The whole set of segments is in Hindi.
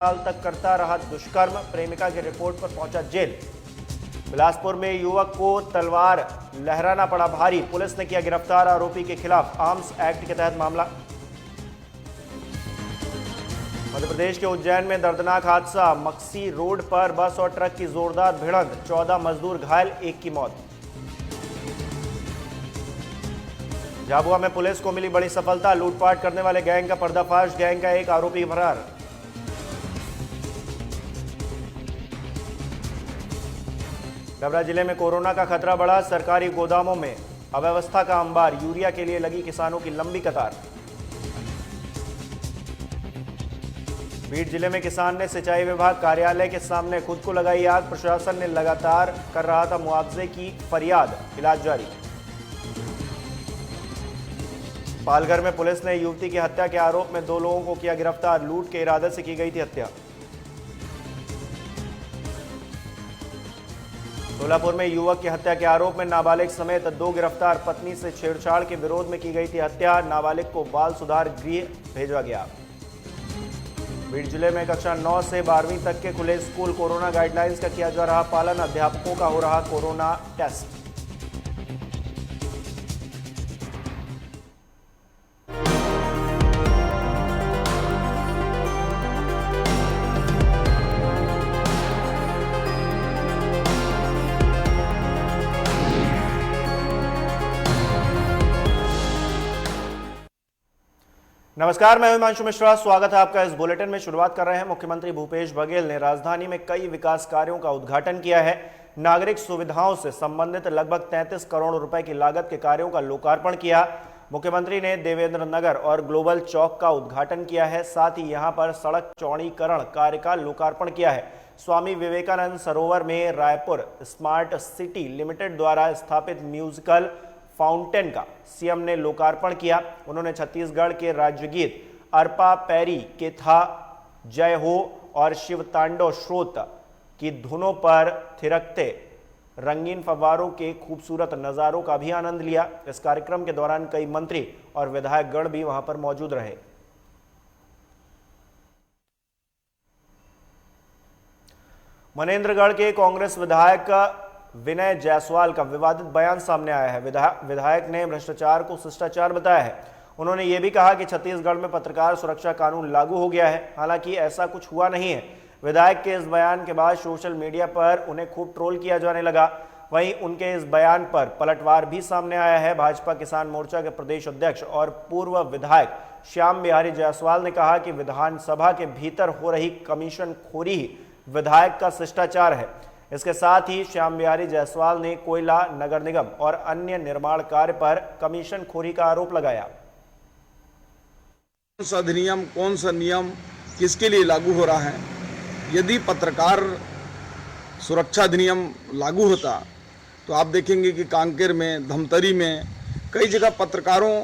साल तक करता रहा दुष्कर्म, प्रेमिका की रिपोर्ट पर पहुंचा जेल। बिलासपुर में युवक को तलवार लहराना पड़ा भारी, पुलिस ने किया गिरफ्तार, आरोपी के खिलाफ आर्म्स एक्ट के तहत मामला। मध्य प्रदेश के उज्जैन में दर्दनाक हादसा, मक्सी रोड पर बस और ट्रक की जोरदार भिड़ंत, 14 मजदूर घायल, एक की मौत। झाबुआ में पुलिस को मिली बड़ी सफलता, लूटपाट करने वाले गैंग का पर्दाफाश, गैंग का एक आरोपी फरार। डबरा जिले में कोरोना का खतरा बढ़ा, सरकारी गोदामों में अव्यवस्था का अंबार, यूरिया के लिए लगी किसानों की लंबी कतार। बीड जिले में किसान ने सिंचाई विभाग कार्यालय के सामने खुद को लगाई आग, प्रशासन ने लगातार कर रहा था मुआवजे की फरियाद, इलाज जारी। पालघर में पुलिस ने युवती की हत्या के आरोप में 2 लोगों को किया गिरफ्तार, लूट के इरादे से की गई थी हत्या। सोलापुर में युवक की हत्या के आरोप में नाबालिग समेत 2 गिरफ्तार, पत्नी से छेड़छाड़ के विरोध में की गई थी हत्या, नाबालिग को बाल सुधार गृह भेजा गया। बीड जिले में कक्षा 9 से 12वीं तक के खुले स्कूल, कोरोना गाइडलाइंस का किया जा रहा पालन, अध्यापकों का हो रहा कोरोना टेस्ट। नमस्कार, मैं हिमांशु मिश्रा, स्वागत है आपका इस बुलेटिन में। शुरुआत कर रहे हैं। मुख्यमंत्री भूपेश बघेल ने राजधानी में कई विकास कार्यों का उद्घाटन किया है। नागरिक सुविधाओं से संबंधित लगभग 33 करोड़ रुपए की लागत के कार्यों का लोकार्पण किया। मुख्यमंत्री ने देवेंद्र नगर और ग्लोबल चौक का उद्घाटन किया है, साथ ही यहां पर सड़क चौड़ीकरण कार्य का लोकार्पण किया है। स्वामी विवेकानंद सरोवर में रायपुर स्मार्ट सिटी लिमिटेड द्वारा स्थापित म्यूजिकल फाउंटेन का सीएम ने लोकार्पण किया। उन्होंने छत्तीसगढ़ के राज्य गीत अरपा पैरी के था जय हो और शिव तांडव स्रोत की धुनों पर थिरकते रंगीन फव्वारों के खूबसूरत नजारों का भी आनंद लिया। इस कार्यक्रम के दौरान कई मंत्री और विधायकगण भी वहां पर मौजूद रहे। मनेन्द्रगढ़ के कांग्रेस विधायक विनय जायसवाल का विवादित बयान सामने आया है। विधायक ने भ्रष्टाचार को शिष्टाचार बताया है। उन्होंने ये भी कहा कि छत्तीसगढ़ में पत्रकार सुरक्षा कानून लागू हो गया है, हालांकि ऐसा कुछ हुआ नहीं है। विधायक के इस बयान के बाद सोशल मीडिया पर उन्हें खूब ट्रोल किया जाने लगा। वहीं उनके इस बयान पर पलटवार भी सामने आया है। भाजपा किसान मोर्चा के प्रदेश अध्यक्ष और पूर्व विधायक श्याम बिहारी जायसवाल ने कहा कि विधानसभा के भीतर हो रही कमीशन खोरी ही विधायक का शिष्टाचार है। इसके साथ ही श्याम बिहारी जायसवाल ने कोयला, नगर निगम और अन्य निर्माण कार्य पर कमीशन खोरी का आरोप लगाया। कौन सा अधिनियम, कौन सा नियम किसके लिए लागू हो रहा है? यदि पत्रकार सुरक्षा अधिनियम लागू होता तो आप देखेंगे कि कांकेर में, धमतरी में कई जगह पत्रकारों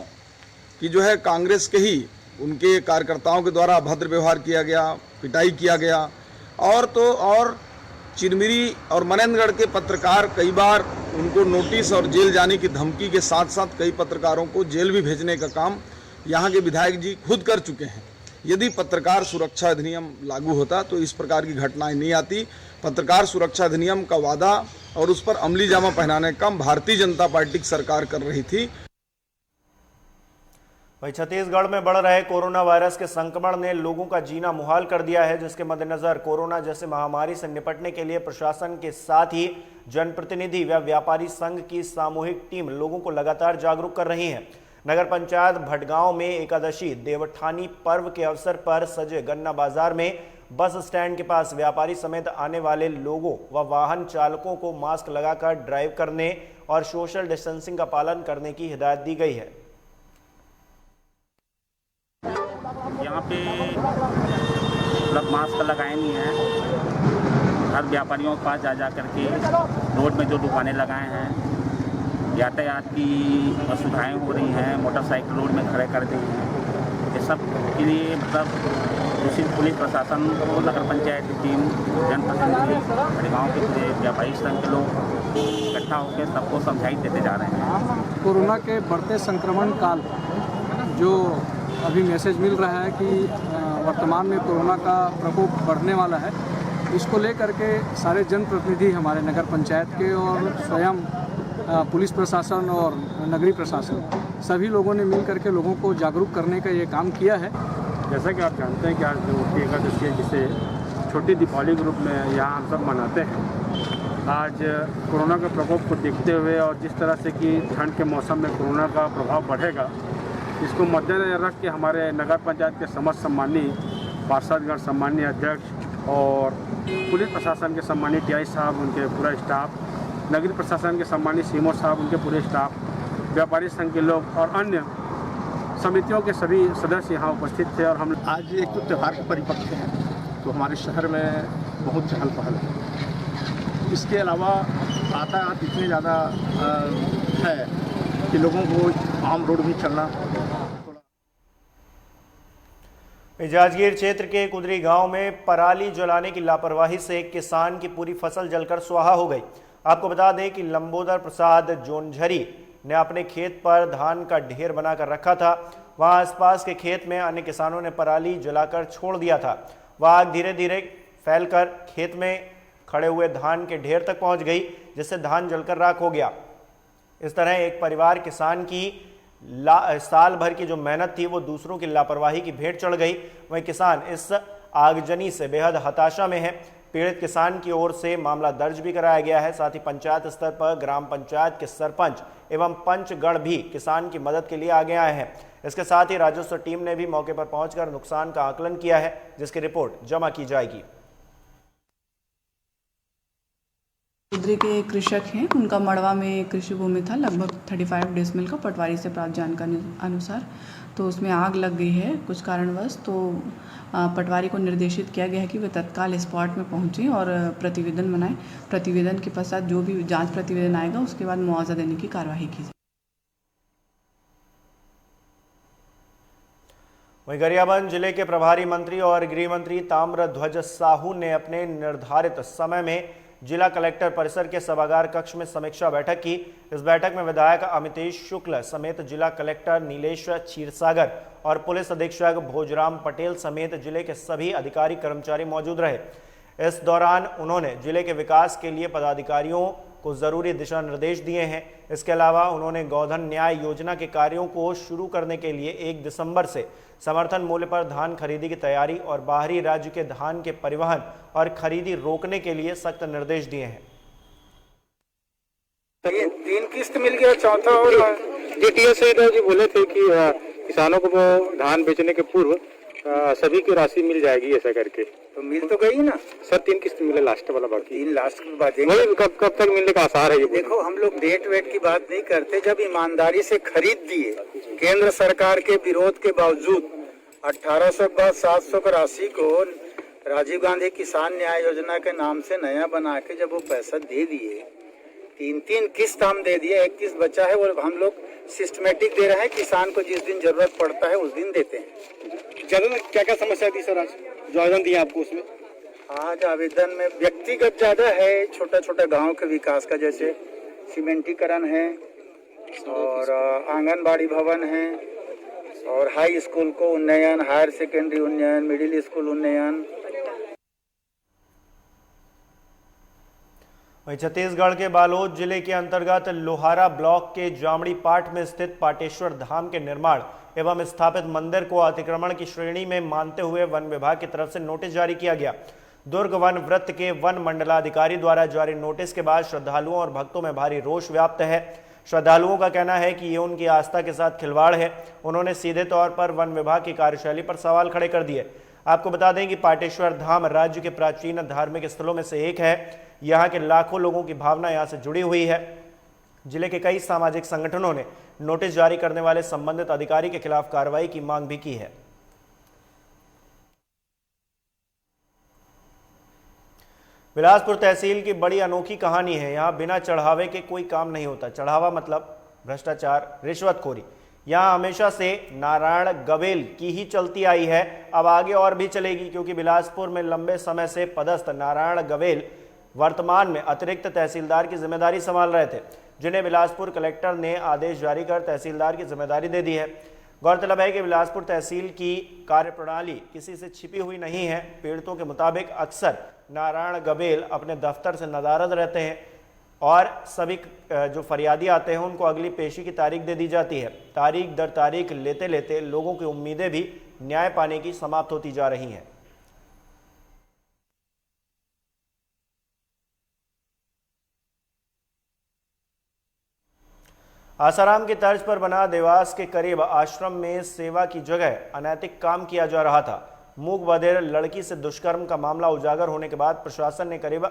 की जो है कांग्रेस के ही उनके कार्यकर्ताओं के द्वारा अभद्र व्यवहार किया गया, पिटाई किया गया। और चिरमिरी और मनेन्द्रगढ़ के पत्रकार कई बार उनको नोटिस और जेल जाने की धमकी के साथ साथ कई पत्रकारों को जेल भी भेजने का काम यहाँ के विधायक जी खुद कर चुके हैं। यदि पत्रकार सुरक्षा अधिनियम लागू होता तो इस प्रकार की घटनाएं नहीं आती। पत्रकार सुरक्षा अधिनियम का वादा और उस पर अमली जामा पहनाने का काम भारतीय जनता पार्टी की सरकार कर रही थी। वहीं छत्तीसगढ़ में बढ़ रहे कोरोना वायरस के संक्रमण ने लोगों का जीना मुहाल कर दिया है, जिसके मद्देनजर कोरोना जैसे महामारी से निपटने के लिए प्रशासन के साथ ही जनप्रतिनिधि व व्यापारी संघ की सामूहिक टीम लोगों को लगातार जागरूक कर रही है। नगर पंचायत भटगांव में एकादशी देवठानी पर्व के अवसर पर सजे गन्ना बाजार में बस स्टैंड के पास व्यापारी समेत आने वाले लोगों व वाहन चालकों को मास्क लगाकर ड्राइव करने और सोशल डिस्टेंसिंग का पालन करने की हिदायत दी गई है। यहाँ पे मतलब मास्क लगाए नहीं हैं। हर व्यापारियों के पास जा करके रोड में जो दुकानें लगाए हैं, यातायात की असुविधाएँ हो रही हैं, मोटरसाइकिल रोड में खड़े कर दी हैं। ये सब के लिए मतलब उसी पुलिस प्रशासन और नगर पंचायत की टीम, जनप्रतिनिधि, गाँव के पूरे व्यापारी संघ के लोग इकट्ठा होकर सबको समझाई देते जा रहे हैं। कोरोना के बढ़ते संक्रमण काल जो अभी मैसेज मिल रहा है कि वर्तमान में कोरोना का प्रकोप बढ़ने वाला है। इसको लेकर के सारे जनप्रतिनिधि हमारे नगर पंचायत के और स्वयं पुलिस प्रशासन और नगरीय प्रशासन सभी लोगों ने मिल करके लोगों को जागरूक करने का ये काम किया है। जैसा कि आप जानते हैं कि आज जो एकादशी है, जिसे छोटी दीपावली के रूप में यहाँ हम सब मनाते हैं, आज कोरोना के प्रकोप को देखते हुए और जिस तरह से कि ठंड के मौसम में कोरोना का प्रभाव बढ़ेगा, इसको मद्देनजर रख के हमारे नगर पंचायत के समस्त सम्मानीय पार्षदगण, सम्मानीय अध्यक्ष और पुलिस प्रशासन के सम्मानीय टीआई साहब, उनके पूरा स्टाफ, नगरीय प्रशासन के सम्मानीय सीएमओ साहब, उनके पूरे स्टाफ, व्यापारी संघ के लोग और अन्य समितियों के सभी सदस्य यहाँ उपस्थित थे। और हम आज एक तो त्यौहार के परिपक्व है तो हमारे शहर में बहुत चहल पहल है। इसके अलावा यातायात इतने ज़्यादा है कि लोगों को आम रोड भी चलना। जांजगीर क्षेत्र के कुदरी गांव में पराली जलाने की लापरवाही से एक किसान की पूरी फसल जलकर स्वाहा हो गई। आपको बता दें कि लंबोदर प्रसाद जोनझरी ने अपने खेत पर धान का ढेर बनाकर रखा था। वहां आसपास के खेत में अन्य किसानों ने पराली जलाकर छोड़ दिया था। वह आग धीरे धीरे फैलकर खेत में खड़े हुए धान के ढेर तक पहुंच गई, जिससे धान जलकर राख हो गया। इस तरह एक परिवार किसान की साल भर की जो मेहनत थी वो दूसरों की लापरवाही की भेंट चढ़ गई। वहीं किसान इस आगजनी से बेहद हताशा में है। पीड़ित किसान की ओर से मामला दर्ज भी कराया गया है। साथ ही पंचायत स्तर पर ग्राम पंचायत के सरपंच एवं पंचगण भी किसान की मदद के लिए आगे आए हैं। इसके साथ ही राजस्व टीम ने भी मौके पर पहुंचकर नुकसान का आकलन किया है, जिसकी रिपोर्ट जमा की जाएगी। कुदरी के कृषक हैं, उनका मड़वा में कृषि भूमि था लगभग 35 डेसिमल का। पटवारी से प्राप्त जानकारी अनुसार तो उसमें आग लग गई है कुछ कारणवश। तो पटवारी को निर्देशित किया गया है कि वे तत्काल स्पॉट में पहुंचें और प्रतिवेदन बनाएं। प्रतिवेदन के पश्चात जो भी जांच प्रतिवेदन आएगा उसके बाद मुआवजा देने की कार्यवाही की जाए। वहीं गरियाबंद जिले के प्रभारी मंत्री और गृह मंत्री ताम्रध्वज साहू ने अपने निर्धारित समय में जिला कलेक्टर परिसर के सभागार कक्ष में समीक्षा बैठक की। इस बैठक में विधायक अमितेश शुक्ल समेत जिला कलेक्टर नीलेश क्षीरसागर और पुलिस अधीक्षक भोजराम पटेल समेत जिले के सभी अधिकारी कर्मचारी मौजूद रहे। इस दौरान उन्होंने जिले के विकास के लिए पदाधिकारियों को जरूरी दिशा निर्देश दिए हैं। इसके अलावा उन्होंने गोधन न्याय योजना के कार्यों को शुरू करने के लिए 1 दिसंबर से समर्थन मूल्य पर धान खरीदी की तैयारी और बाहरी राज्य के धान के परिवहन और खरीदी रोकने के लिए सख्त निर्देश दिए हैं। ये 3 किस्त मिल गया, चौथा और जीटीएस से जी बोले थे कि किसानों को वो धान बेचने के पूर्व सभी की राशि मिल जाएगी ऐसा करके। तो मिल तो गई ना सर 3 किस्त मिले, लास्ट वाला बाकी। 3 लास्ट की बात है। कब तक मिलने का आसार है? ये देखो हम लोग डेट वेट की बात नहीं करते। जब ईमानदारी से खरीद दिए केंद्र सरकार के विरोध के बावजूद 1800 के बाद 700 की राशि को राजीव गांधी किसान न्याय योजना के नाम से नया बना के जब वो पैसा दे दिए, 3 किस्त हम दे दिए, 1 किस्त बचा है वो हम लोग सिस्टमेटिक दे रहे हैं। किसान को जिस दिन जरूरत पड़ता है उस दिन देते हैं। ज्यादा क्या क्या समस्या थी सर आज जो आवेदन दिया आपको? उसमें आज आवेदन में व्यक्तिगत ज्यादा है, छोटा छोटा गांव के विकास का, जैसे सीमेंटीकरण है और आंगनबाड़ी भवन है और हाई स्कूल को उन्नयन, हायर सेकेंडरी उन्नयन, मिडिल स्कूल उन्नयन। वहीं छत्तीसगढ़ के बालोद जिले के अंतर्गत लोहारा ब्लॉक के जामड़ी पाट में स्थित पाटेश्वर धाम के निर्माण एवं स्थापित मंदिर को अतिक्रमण की श्रेणी में मानते हुए वन विभाग की तरफ से नोटिस जारी किया गया। दुर्ग वन वृत्त के वन मंडलाधिकारी द्वारा जारी नोटिस के बाद श्रद्धालुओं और भक्तों में भारी रोष व्याप्त है। श्रद्धालुओं का कहना है कि ये उनकी आस्था के साथ खिलवाड़ है। उन्होंने सीधे तौर पर वन विभाग की कार्यशैली पर सवाल खड़े कर दिए। आपको बता दें कि पाटेश्वर धाम राज्य के प्राचीन धार्मिक स्थलों में से एक है। यहाँ के लाखों लोगों की भावना यहाँ से जुड़ी हुई है। जिले के कई सामाजिक संगठनों ने नोटिस जारी करने वाले संबंधित अधिकारी के खिलाफ कार्रवाई की मांग भी की है। बिलासपुर तहसील की बड़ी अनोखी कहानी है। यहाँ बिना चढ़ावे के कोई काम नहीं होता। चढ़ावा मतलब भ्रष्टाचार, रिश्वतखोरी। यहाँ हमेशा से नारायण गवेल की ही चलती आई है, अब आगे और भी चलेगी, क्योंकि बिलासपुर में लंबे समय से पदस्थ नारायण गवेल वर्तमान में अतिरिक्त तहसीलदार की जिम्मेदारी संभाल रहे थे, जिन्हें बिलासपुर कलेक्टर ने आदेश जारी कर तहसीलदार की जिम्मेदारी दे दी है। गौरतलब है कि बिलासपुर तहसील की कार्यप्रणाली किसी से छिपी हुई नहीं है। पीड़ितों के मुताबिक अक्सर नारायण गबेल अपने दफ्तर से नदारद रहते हैं और सभी जो फरियादी आते हैं उनको अगली पेशी की तारीख दे दी जाती है। तारीख दर तारीख लेते लेते लोगों की उम्मीदें भी न्याय पाने की समाप्त होती जा रही हैं। आसाराम की तर्ज पर बना देवास के करीब आश्रम में सेवा की जगह अनैतिक काम किया जा रहा था। मूक बधिर लड़की से दुष्कर्म का मामला उजागर होने के बाद प्रशासन ने करीब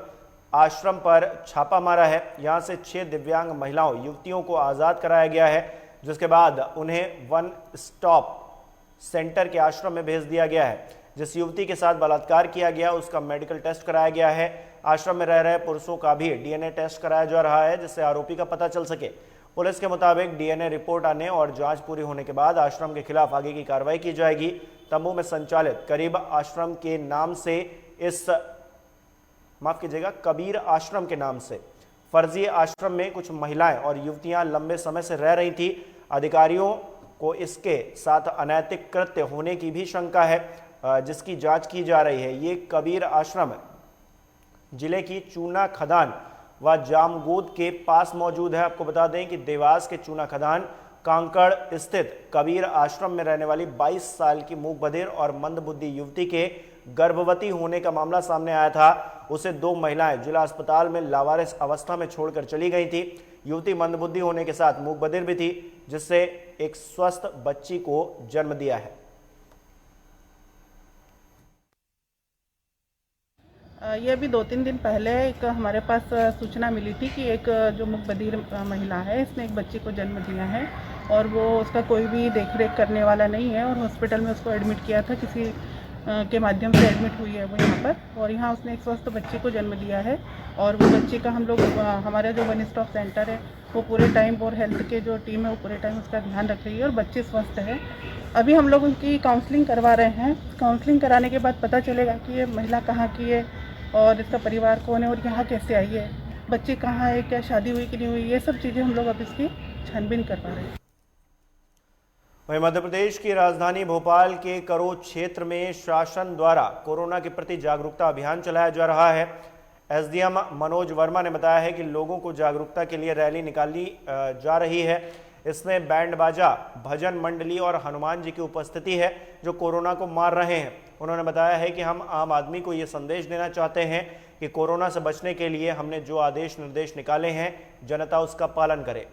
आश्रम पर छापा मारा है। यहां से 6 दिव्यांग महिलाओं युवतियों को आज़ाद कराया गया है, जिसके बाद उन्हें वन स्टॉप सेंटर के आश्रम में भेज दिया गया है। जिस युवती के साथ बलात्कार किया गया उसका मेडिकल टेस्ट कराया गया है। आश्रम में रह रहे पुरुषों का भी डीएनए टेस्ट कराया जा रहा है, जिससे आरोपी का पता चल सके। पुलिस के मुताबिक डीएनए रिपोर्ट आने और जांच पूरी होने के बाद आश्रम के खिलाफ आगे की कार्रवाई की जाएगी। तंबू में संचालित करीब आश्रम के नाम से कबीर आश्रम के नाम से फर्जी आश्रम में कुछ महिलाएं और युवतियां लंबे समय से रह रही थी। अधिकारियों को इसके साथ अनैतिक कृत्य होने की भी शंका है, जिसकी जांच की जा रही है। ये कबीर आश्रम जिले की चूना खदान व जामगोद के पास मौजूद है। आपको बता दें कि देवास के चूना खदान कांकड़ स्थित कबीर आश्रम में रहने वाली 22 साल की मूक बधिर और मंदबुद्धि युवती के गर्भवती होने का मामला सामने आया था। उसे 2 महिलाएं जिला अस्पताल में लावारिस अवस्था में छोड़कर चली गई थी। युवती मंदबुद्धि होने के साथ मूक बधिर भी थी, जिससे एक स्वस्थ बच्ची को जन्म दिया है। ये अभी 2-3 दिन पहले एक हमारे पास सूचना मिली थी कि एक जो मूक बधिर महिला है, इसने एक बच्ची को जन्म दिया है और वो उसका कोई भी देख रेख करने वाला नहीं है और हॉस्पिटल में उसको एडमिट किया था, किसी के माध्यम से एडमिट हुई है वो यहाँ पर, और यहाँ उसने एक स्वस्थ बच्ची को जन्म दिया है। और वो बच्ची का हम लोग हमारा जो वन स्टॉप सेंटर है वो पूरे टाइम और हेल्थ के जो टीम है वो पूरे टाइम उसका ध्यान रख रही है और बच्ची स्वस्थ है। अभी हम लोग उनकी काउंसलिंग करवा रहे हैं। काउंसलिंग कराने के बाद पता चलेगा कि ये महिला कहाँ की है और इसका परिवार कौन है और यहाँ कैसे आई है, बच्ची कहाँ है, क्या शादी हुई कि नहीं हुई, ये सब चीज़ें हम लोग अब इसकी छानबीन करवा रहे हैं। वहीं मध्य प्रदेश की राजधानी भोपाल के करों क्षेत्र में शासन द्वारा कोरोना के प्रति जागरूकता अभियान चलाया जा रहा है। एसडीएम मनोज वर्मा ने बताया है कि लोगों को जागरूकता के लिए रैली निकाली जा रही है। इसमें बैंड बाजा, भजन मंडली और हनुमान जी की उपस्थिति है जो कोरोना को मार रहे हैं। उन्होंने बताया है कि हम आम आदमी को ये संदेश देना चाहते हैं कि कोरोना से बचने के लिए हमने जो आदेश निर्देश निकाले हैं, जनता उसका पालन करे।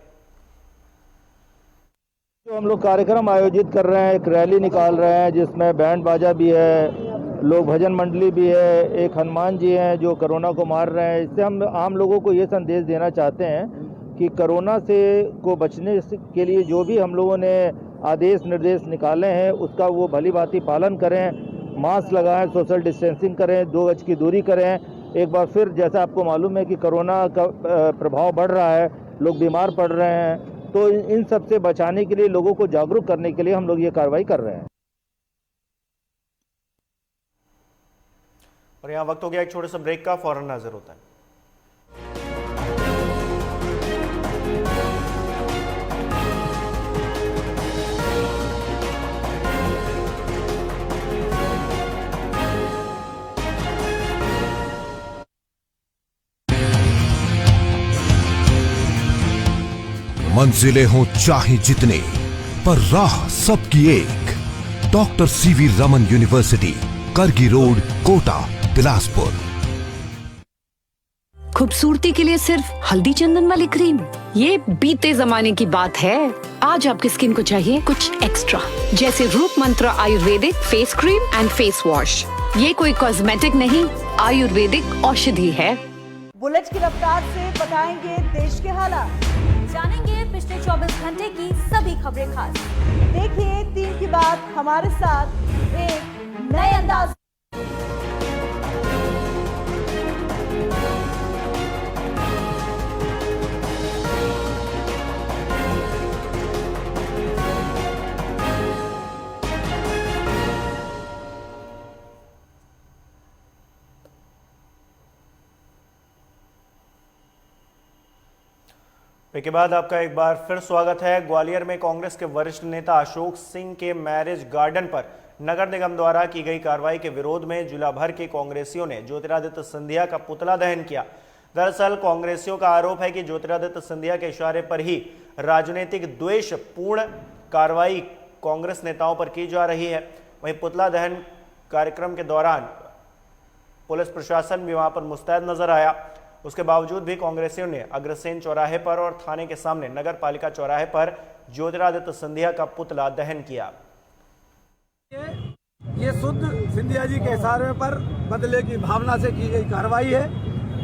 जो हम लोग कार्यक्रम आयोजित कर रहे हैं, एक रैली निकाल रहे हैं जिसमें बैंड बाजा भी है, लोग भजन मंडली भी है, एक हनुमान जी हैं जो कोरोना को मार रहे हैं। इससे हम आम लोगों को ये संदेश देना चाहते हैं कि कोरोना से को बचने के लिए जो भी हम लोगों ने आदेश निर्देश निकाले हैं उसका वो भली भांति पालन करें। मास्क लगाएं, सोशल डिस्टेंसिंग करें, 2 गज की दूरी करें। एक बार फिर जैसा आपको मालूम है कि कोरोना का प्रभाव बढ़ रहा है, लोग बीमार पड़ रहे हैं, तो इन सब से बचाने के लिए लोगों को जागरूक करने के लिए हम लोग ये कार्रवाई कर रहे हैं। और यहाँ वक्त हो गया एक छोटे से ब्रेक का, फौरन हाजिर होता है। मंजिलें हों चाहे जितने, पर राह सबकी एक। डॉक्टर सीवी रमन यूनिवर्सिटी, करगी रोड, कोटा, बिलासपुर। खूबसूरती के लिए सिर्फ हल्दी चंदन वाली क्रीम, ये बीते जमाने की बात है। आज आपकी स्किन को चाहिए कुछ एक्स्ट्रा, जैसे रूप मंत्र Ayurvedic face cream and face wash. ये कोई कॉस्मेटिक नहीं, आयुर्वेदिक औषधि है। बुलेट की रफ्तार से बताएंगे देश के हालात, जानेंगे पिछले 24 घंटे की सभी खबरें खास। देखिए 3 की बात हमारे साथ एक नए अंदाज। ब्रेक के बाद आपका एक बार फिर स्वागत है। ग्वालियर में कांग्रेस के वरिष्ठ नेता अशोक सिंह के मैरिज गार्डन पर नगर निगम द्वारा की गई कार्रवाई के विरोध में जिला भर के कांग्रेसियों ने ज्योतिरादित्य सिंधिया का पुतला दहन किया। दरअसल कांग्रेसियों का आरोप है कि ज्योतिरादित्य सिंधिया के इशारे पर ही राजनीतिक द्वेषपूर्ण कार्रवाई कांग्रेस नेताओं पर की जा रही है। वहीं पुतला दहन कार्यक्रम के दौरान पुलिस प्रशासन भी वहां पर मुस्तैद नजर आया। उसके बावजूद भी कांग्रेसियों ने अग्रसेन चौराहे पर और थाने के सामने नगर पालिका चौराहे पर ज्योतिरादित्य सिंधिया का पुतला दहन किया। ये शुद्ध सिंधिया जी के इशारे पर बदले की भावना से की गई कार्रवाई है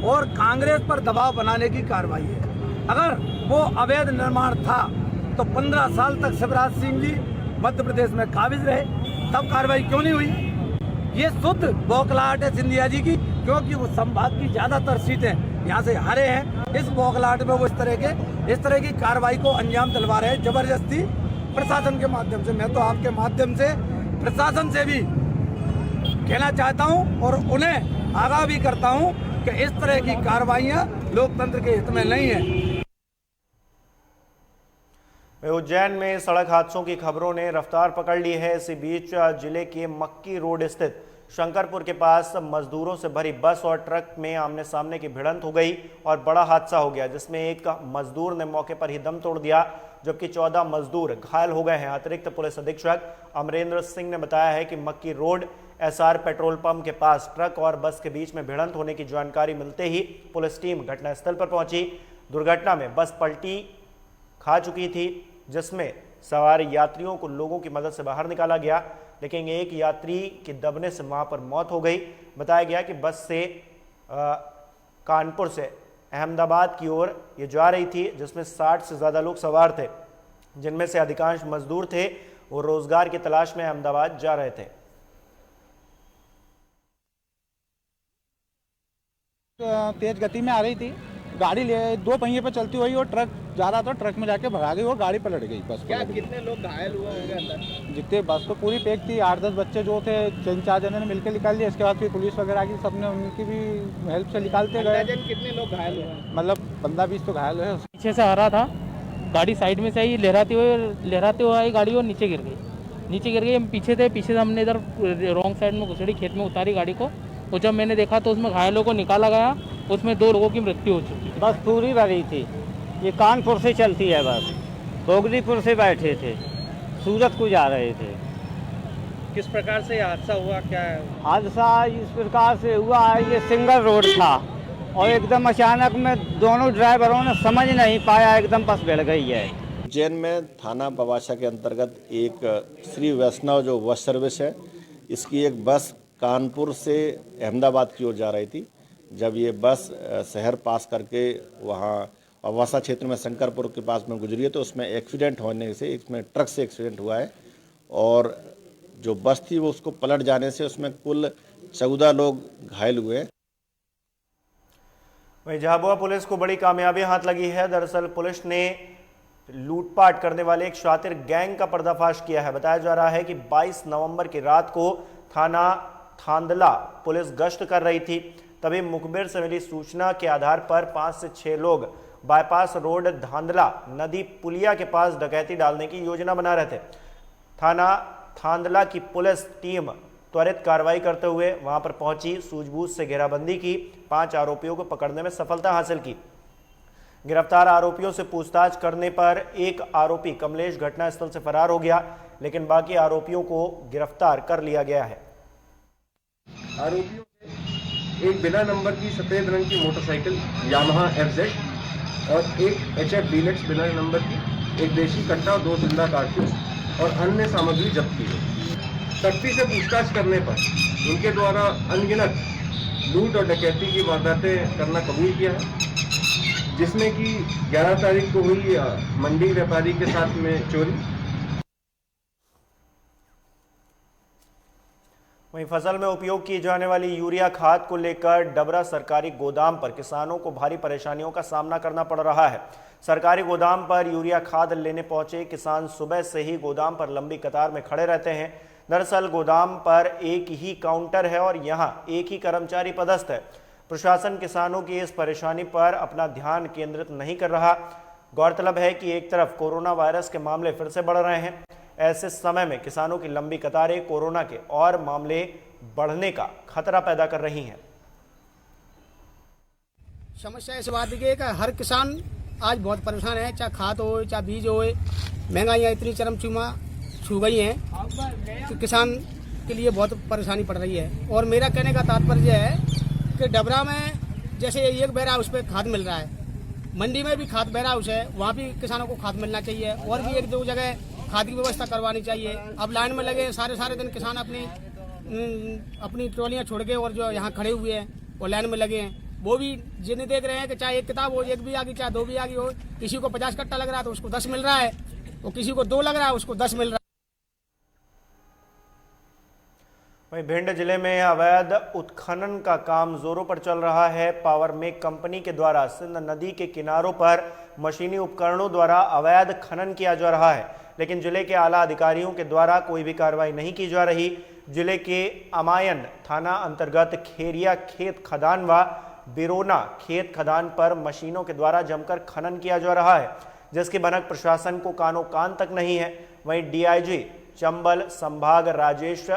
और कांग्रेस पर दबाव बनाने की कार्रवाई है। अगर वो अवैध निर्माण था तो 15 साल तक शिवराज सिंह जी मध्य प्रदेश में काबिज रहे, तब कार्रवाई क्यों नहीं हुई? ये शुद्ध बौखलाहट है सिंधिया जी की, क्योंकि वो संभाग की ज्यादातर सीटें यहाँ से हारे हैं। इस बौखलाहट में वो इस तरह की कार्रवाई को अंजाम दिलवा रहे हैं जबरदस्ती प्रशासन के माध्यम से। मैं तो आपके माध्यम से प्रशासन से भी कहना चाहता हूँ और उन्हें आगाह भी करता हूँ कि इस तरह की कार्रवाइयाँ लोकतंत्र के हित में नहीं है। उज्जैन में सड़क हादसों की खबरों ने रफ्तार पकड़ ली है। इसी बीच जिले के मक्की रोड स्थित शंकरपुर के पास मजदूरों से भरी बस और ट्रक में आमने सामने की भिड़ंत हो गई और बड़ा हादसा हो गया, जिसमें एक मजदूर ने मौके पर ही दम तोड़ दिया, जबकि 14 मजदूर घायल हो गए हैं। अतिरिक्त पुलिस अधीक्षक अमरेंद्र सिंह ने बताया है कि मक्की रोड SR पेट्रोल पंप के पास ट्रक और बस के बीच में भिड़ंत होने की जानकारी मिलते ही पुलिस टीम घटनास्थल पर पहुंची। दुर्घटना में बस पलटी खा चुकी थी, जिसमें सवार यात्रियों को लोगों की मदद से बाहर निकाला गया, लेकिन एक यात्री की दबने से वहां पर मौत हो गई। बताया गया कि बस से कानपुर से अहमदाबाद की ओर ये जा रही थी, जिसमें 60 से ज़्यादा लोग सवार थे, जिनमें से अधिकांश मजदूर थे। वो रोजगार की तलाश में अहमदाबाद जा रहे थे। तेज गति में आ रही थी, गाड़ी ले 2 पहिए पर चलती हुई और ट्रक जा रहा था, ट्रक में जाके भगा गई और गाड़ी पलट गई। बस क्या कितने लोग घायल हुए होंगे अंदर? जितने बस तो पूरी पैक थी, 8-10 बच्चे जो थे 3-4 जनों ने मिलकर निकाल लिया। इसके बाद फिर पुलिस वगैरह की सबने उनकी भी हेल्प से निकालते गए। कितने लोग घायल हुए? मतलब 15-20 तो घायल हुए। पीछे से आ रहा था, गाड़ी साइड में से आई, लहराते हुए आई गाड़ी और नीचे गिर गई। हम पीछे थे, पीछे से हमने इधर रॉन्ग साइड में घुसड़ी, खेत में उतारी गाड़ी को, और जब मैंने देखा तो उसमें घायलों को निकाला गया। उसमें 2 लोगों की मृत्यु हो चुकी है। बस पूरी भरी थी। ये कानपुर से चलती है बस, भोगलीपुर से बैठे थे, सूरत को जा रहे थे। किस प्रकार से हादसा हुआ? क्या है हादसा? इस प्रकार से हुआ है, ये सिंगल रोड था और एकदम अचानक में दोनों ड्राइवरों ने समझ नहीं पाया, एकदम बस भिड़ गई है। उज्जैन में थाना बवासा के अंतर्गत एक श्री वैष्णव जो बस सर्विस है, इसकी एक बस कानपुर से अहमदाबाद की ओर जा रही थी। जब ये बस शहर पास करके वहाँ अवासा क्षेत्र में शंकरपुर के पास में गुजरी है, तो उसमें एक्सीडेंट होने से, इसमें ट्रक से एक्सीडेंट हुआ है और जो बस थी वो उसको पलट जाने से उसमें कुल 14 लोग घायल हुए हैं। वहीं झाबुआ पुलिस को बड़ी कामयाबी हाथ लगी है। दरअसल पुलिस ने लूटपाट करने वाले एक शातिर गैंग का पर्दाफाश किया है। बताया जा रहा है कि 22 नवंबर की रात को थाना थांदला पुलिस गश्त कर रही थी, तभी मुखबिर से मिली सूचना के आधार पर 5 से 6 लोग बाईपास रोड धांधला नदी पुलिया के पास डकैती डालने की योजना बना रहे थे। थाना थांदला की पुलिस टीम त्वरित कार्रवाई करते हुए वहां पर पहुंची, सूझबूझ से घेराबंदी की, 5 आरोपियों को पकड़ने में सफलता हासिल की। गिरफ्तार आरोपियों से पूछताछ करने पर एक आरोपी कमलेश घटनास्थल से फरार हो गया, लेकिन बाकी आरोपियों को गिरफ्तार कर लिया गया है। आरोपियों एक बिना नंबर की सफेद रंग की मोटरसाइकिल यामाहा FZ और एक HF डीलक्स बिना नंबर की एक देशी कट्टा और 2 जिंदा कारतूस और अन्य सामग्री जब्त की है। सख्ती से पूछताछ करने पर उनके द्वारा अनगिनत लूट और डकैती की वारदातें करना कबूल किया है, जिसमें कि 11 तारीख को हुई मंडी व्यापारी के साथ में चोरी। वहीं फसल में उपयोग की जाने वाली यूरिया खाद को लेकर डबरा सरकारी गोदाम पर किसानों को भारी परेशानियों का सामना करना पड़ रहा है। सरकारी गोदाम पर यूरिया खाद लेने पहुंचे किसान सुबह से ही गोदाम पर लंबी कतार में खड़े रहते हैं। दरअसल गोदाम पर एक ही काउंटर है और यहां एक ही कर्मचारी पदस्थ है। प्रशासन किसानों की इस परेशानी पर अपना ध्यान केंद्रित नहीं कर रहा। गौरतलब है कि एक तरफ कोरोना वायरस के मामले फिर से बढ़ रहे हैं, ऐसे समय में किसानों की लंबी कतारें कोरोना के और मामले बढ़ने का खतरा पैदा कर रही हैं। समस्या इस बात की है कि हर किसान आज बहुत परेशान है, चाहे खाद हो चाहे बीज हो। महंगाइयाँ इतनी चरम सीमा छू गई हैं कि किसान के लिए बहुत परेशानी पड़ रही है। और मेरा कहने का तात्पर्य है कि डबरा में जैसे एक वेयर हाउस पे खाद मिल रहा है, मंडी में भी खाद वेयर हाउस है, वहाँ भी किसानों को खाद मिलना चाहिए और भी एक दो जगह खाद की व्यवस्था करवानी चाहिए। अब लाइन में लगे सारे दिन किसान अपनी ट्रॉलियाँ छोड़ के और जो यहाँ खड़े हुए हैं वो लाइन में लगे हैं, वो भी जिन्हें देख रहे हैं कि चाहे एक किताब हो, एक भी आ गई, चाहे दो भी आ गई हो, किसी को 50 कट्टा लग रहा है तो उसको 10 मिल रहा है, और किसी को 2 लग रहा है उसको 10 मिल रहा है। वहीं भिंड जिले में अवैध उत्खनन का काम जोरों पर चल रहा है। पावर मेक कंपनी के द्वारा सिंध नदी के किनारों पर मशीनी उपकरणों द्वारा अवैध खनन किया जा रहा है, लेकिन जिले के आला अधिकारियों के द्वारा कोई भी कार्रवाई नहीं की जा रही। जिले के अमायन थाना अंतर्गत खेरिया खेत खदान व बिरोना खेत खदान पर मशीनों के द्वारा जमकर खनन किया जा रहा है, जिसकी भनक प्रशासन को कानो कान तक नहीं है। वहीं डीआईजी चंबल संभाग राजेश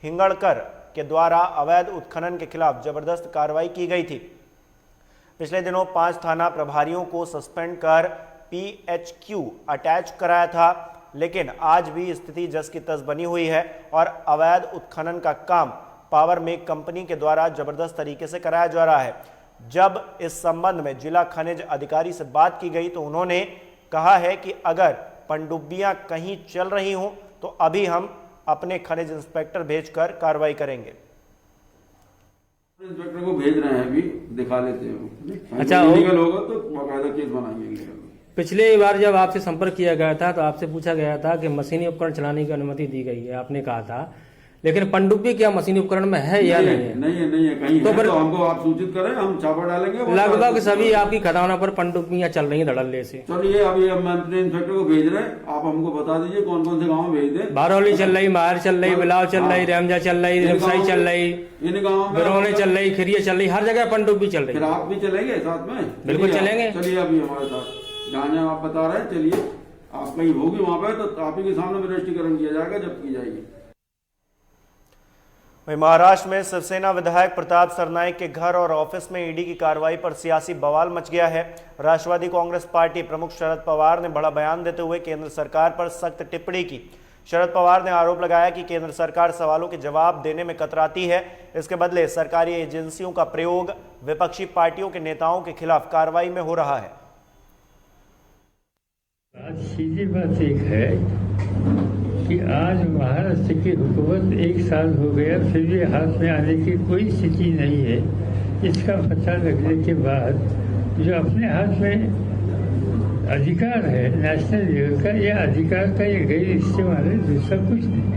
हिंगड़कर के द्वारा अवैध उत्खनन के खिलाफ जबरदस्त कार्रवाई की गई थी। पिछले दिनों 5 थाना प्रभारियों को सस्पेंड कर PHQ अटैच कराया था, लेकिन आज भी स्थिति जस की तस बनी हुई है और अवैध उत्खनन का काम पावर मेक कंपनी के द्वारा जबरदस्त तरीके से कराया जा रहा है। जब इस संबंध में जिला खनिज अधिकारी से बात की गई तो उन्होंने कहा है कि अगर पनडुब्बियां कहीं चल रही हों तो अभी हम अपने खनिज इंस्पेक्टर भेजकर कार्रवाई करेंगे। इंस्पेक्टर को भेज रहे हैं, अभी दिखा लेते हैं। अच्छा, इलीगल होगा तो बाकायदा केस बनाएंगे। पिछले बार जब आपसे संपर्क किया गया था तो आपसे पूछा गया था कि मशीनी उपकरण चलाने की अनुमति दी गई है, आपने कहा था, लेकिन पनडुब्बी क्या मशीनी उपकरण में है या नहीं है? नहीं है कहीं तो, तो हमको आप सूचित करें, हम छापा डालेंगे। लगभग सभी आपकी खदानों पर पनडुब्बियां चल रही हैं धड़ल्ले से। चलिए अभी हम अपने इंस्पेक्टर को भेज रहे हैं, आप हमको बता दीजिए कौन कौन से गाँव भेज दें। बारौली चल रही, माहर चल रही, बिलाव चल रही, रेमजा चल रही, रिमसाई चल रही, इन गाँव में बिरौने चल रही, खिरिया चल रही, हर जगह पनडुब्बी चल रही। फिर आप भी चलेंगे साथ में? बिल्कुल चलेंगे। चलिए अभी हमारे साथ जहाँ आप बता रहे हैं, चलिए आप कहीं होगी वहाँ पे तो आप ही के सामने रजिस्ट्रीकरण किया जाएगा जब की जाएगी। वहीं महाराष्ट्र में शिवसेना विधायक प्रताप सरनाईक के घर और ऑफिस में ईडी की कार्रवाई पर सियासी बवाल मच गया है। राष्ट्रवादी कांग्रेस पार्टी प्रमुख शरद पवार ने बड़ा बयान देते हुए केंद्र सरकार पर सख्त टिप्पणी की। शरद पवार ने आरोप लगाया कि केंद्र सरकार सवालों के जवाब देने में कतराती है, इसके बदले सरकारी एजेंसियों का प्रयोग विपक्षी पार्टियों के नेताओं के खिलाफ कार्रवाई में हो रहा है। सीधी बात एक है कि आज महाराष्ट्र की हुकूमत 1 साल हो गया, फिर भी हाथ में आने की कोई स्थिति नहीं है। इसका पता लगने के बाद जो अपने हाथ में अधिकार है नेशनल लेवल का, यह अधिकार का ये गैर इस्तेमाल है, दूसरा कुछ नहीं।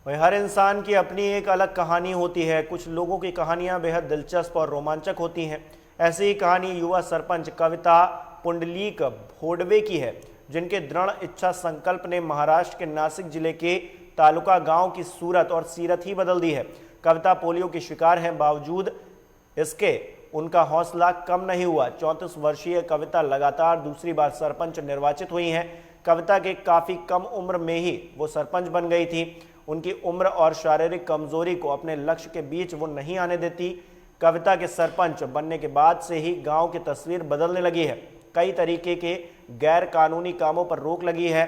हर इंसान की अपनी एक अलग कहानी होती है। कुछ लोगों की कहानियां बेहद दिलचस्प और रोमांचक होती हैं। ऐसी ही कहानी युवा सरपंच कविता पुंडलीक भोडवे की है, जिनके दृढ़ इच्छा संकल्प ने महाराष्ट्र के नासिक जिले के तालुका गांव की सूरत और सीरत ही बदल दी है। कविता पोलियो की शिकार है, बावजूद इसके उनका हौसला कम नहीं हुआ। 34 वर्षीय कविता लगातार दूसरी बार सरपंच निर्वाचित हुई हैं। कविता के काफ़ी कम उम्र में ही वो सरपंच बन गई थी। उनकी उम्र और शारीरिक कमजोरी को अपने लक्ष्य के बीच वो नहीं आने देती। कविता के सरपंच बनने के बाद से ही गांव की तस्वीर बदलने लगी है। कई तरीके के गैर कानूनी कामों पर रोक लगी है।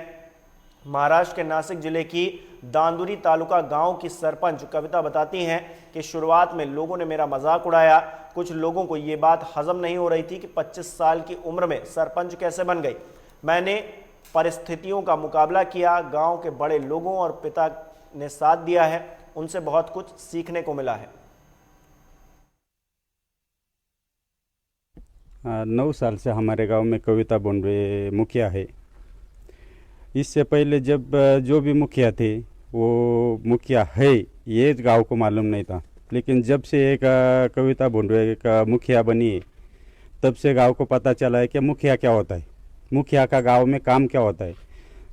महाराष्ट्र के नासिक जिले की दांदुरी तालुका गांव की सरपंच कविता बताती हैं कि शुरुआत में लोगों ने मेरा मजाक उड़ाया। कुछ लोगों को ये बात हजम नहीं हो रही थी कि 25 साल की उम्र में सरपंच कैसे बन गई। मैंने परिस्थितियों का मुकाबला किया। गांव के बड़े लोगों और पिता ने साथ दिया है, उनसे बहुत कुछ सीखने को मिला है। 9 साल से हमारे गांव में कविता बोंडवे मुखिया है। इससे पहले जब जो भी मुखिया थे वो मुखिया है ये गांव को मालूम नहीं था, लेकिन जब से एक कविता बोंडवे का मुखिया बनी है तब से गांव को पता चला है कि मुखिया क्या होता है, मुखिया का गांव में काम क्या होता है।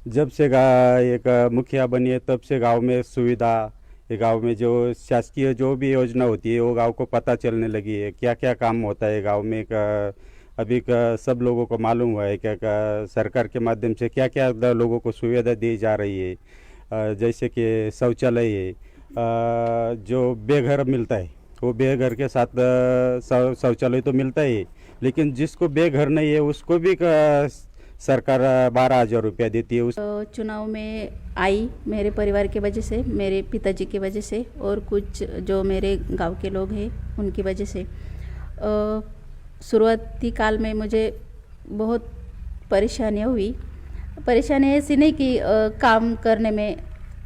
जब से एक मुखिया बनी है तब से गांव में सुविधा ये गांव में जो शासकीय जो भी योजना होती है वो गांव को पता चलने लगी है, क्या क्या काम होता है गांव में अभी का सब लोगों को मालूम हुआ है क्या सरकार के माध्यम से क्या क्या लोगों को सुविधा दी जा रही है। जैसे कि शौचालय है, जो बेघर मिलता है वो बेघर के साथ शौचालय तो मिलता ही, लेकिन जिसको बेघर नहीं है उसको भी सरकार 12,000 रुपया देती है। उस चुनाव में आई मेरे परिवार के वजह से, मेरे पिताजी की वजह से और कुछ जो मेरे गांव के लोग हैं उनकी वजह से। शुरुआती काल में मुझे बहुत परेशानियाँ हुई। परेशानी ऐसी नहीं कि काम करने में,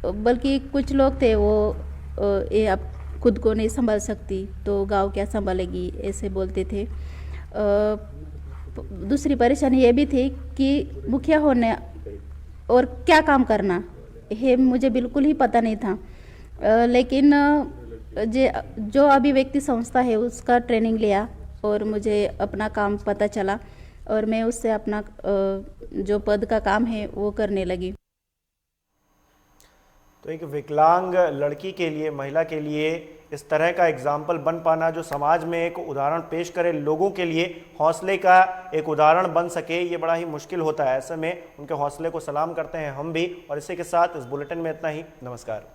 बल्कि कुछ लोग थे वो ये आप खुद को नहीं संभाल सकती तो गांव क्या संभालेगी ऐसे बोलते थे। दूसरी परेशानी ये भी थी कि मुखिया होने और क्या काम करना है मुझे बिल्कुल ही पता नहीं था। लेकिन जो अभी व्यक्ति संस्था है उसका ट्रेनिंग लिया और मुझे अपना काम पता चला और मैं उससे अपना जो पद का काम है वो करने लगी। तो एक विकलांग लड़की के लिए, महिला के लिए इस तरह का एग्जाम्पल बन पाना, जो समाज में एक उदाहरण पेश करे, लोगों के लिए हौसले का एक उदाहरण बन सके, ये बड़ा ही मुश्किल होता है। ऐसे में उनके हौसले को सलाम करते हैं हम भी। और इसी के साथ इस बुलेटिन में इतना ही। नमस्कार।